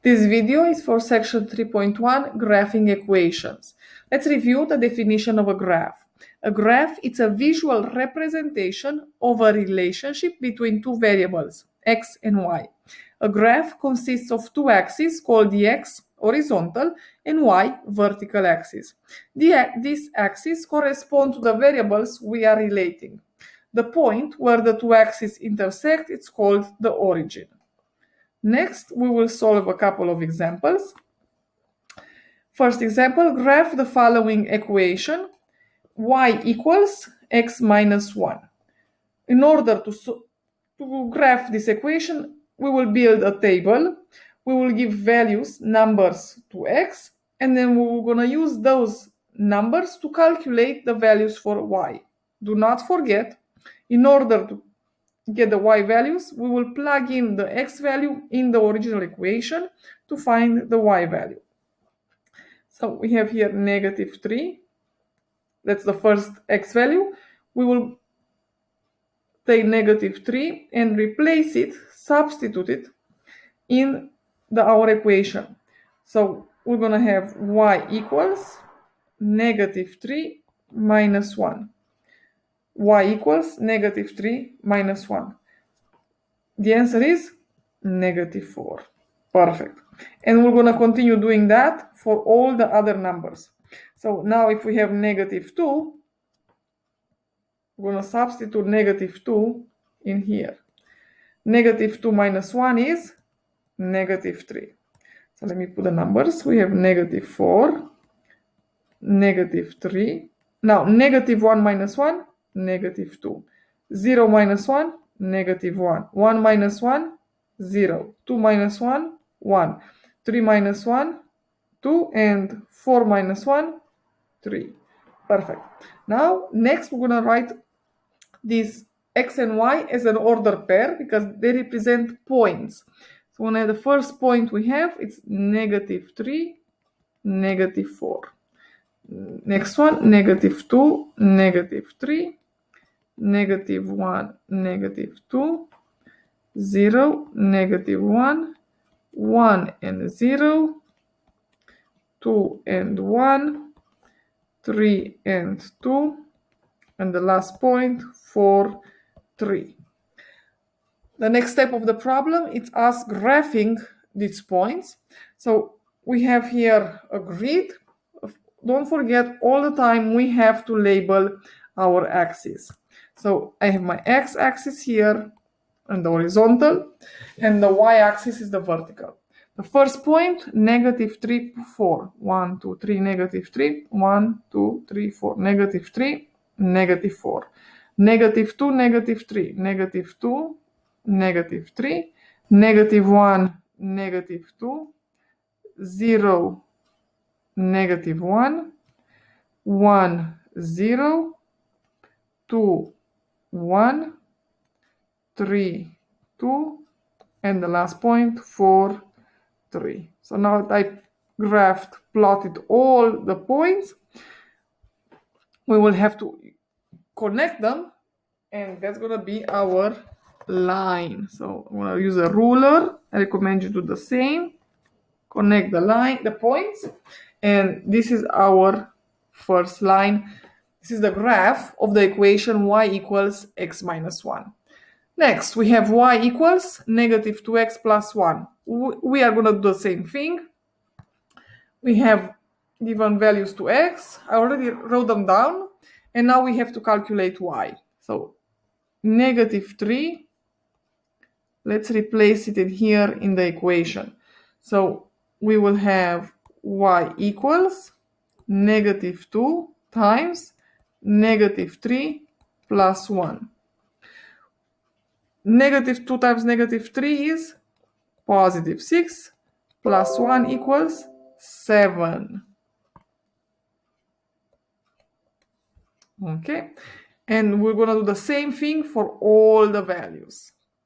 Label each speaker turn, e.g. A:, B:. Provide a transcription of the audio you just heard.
A: This video is for section 3.1, graphing equations. Let's review the definition of a graph. A graph is a visual representation of a relationship between two variables, x and y. A graph consists of two axes called the x, horizontal, and y, vertical axis. These axes correspond to the variables we are relating. The point where the two axes intersect is called the origin. Next, we will solve a couple of examples. First example, graph the following equation, y equals x minus 1. In order to graph this equation, we will build a table. We will give values, numbers to x, and then we're going to use those numbers to calculate the values for y. Do not forget, in order to get the y values, we will plug in the x value in the original equation to find the y value. So we have here negative 3. That's the first x value. We will take negative 3 and replace it, substitute it in our equation. So we're going to have y equals negative 3 minus 1. Y equals negative 3 minus 1. The answer is negative 4. Perfect. And we're going to continue doing that for all the other numbers. So now if we have negative 2, we're going to substitute negative 2 in here. Negative 2 minus 1 is negative 3. So let me put the numbers. We have negative 4, negative 3. Now negative 1 minus 1, negative 2. 0 minus 1, negative 1. 1 minus 1, 0. 2 minus 1, 1. 3 minus 1, 2. And 4 minus 1, 3. Perfect. Now, next we're going to write these x and y as an order pair because they represent points. So when the first point we have, it's negative 3, negative 4. Next one, negative 2, negative 3, negative 1, negative 2, 0, negative 1, 1 and 0, 2 and 1, 3 and 2, and the last point, 4, 3. The next step of the problem is us graphing these points. So we have here a grid. Don't forget, all the time we have to label our axes. So I have my x-axis here and the horizontal, and the y-axis is the vertical. The first point, negative 3, 4. 1, 2, 3, negative 3. 1, 2, 3, 4. Negative 3, negative 4. Negative 2, negative 3. Negative 2, negative 3. Negative 1, negative 2. 0, negative 1. 1, 0. 2, 1. 3, 2. And the last point, 4, 3. So now I plotted all the points. We will have to connect them, and that's going to be our line. So I'm going to use a ruler. I recommend you do the same. Connect the points, and this is our first line. This is the graph of the equation y equals x minus 1. Next, we have y equals negative 2x plus 1. We are going to do the same thing. We have given values to x. I already wrote them down. And now we have to calculate y. So negative 3. Let's replace it in here in the equation. So we will have y equals negative 2 times negative 3 plus 1. Negative 2 times negative 3 is positive 6 plus 1 equals 7. Okay, and we're going to do the same thing for all the values.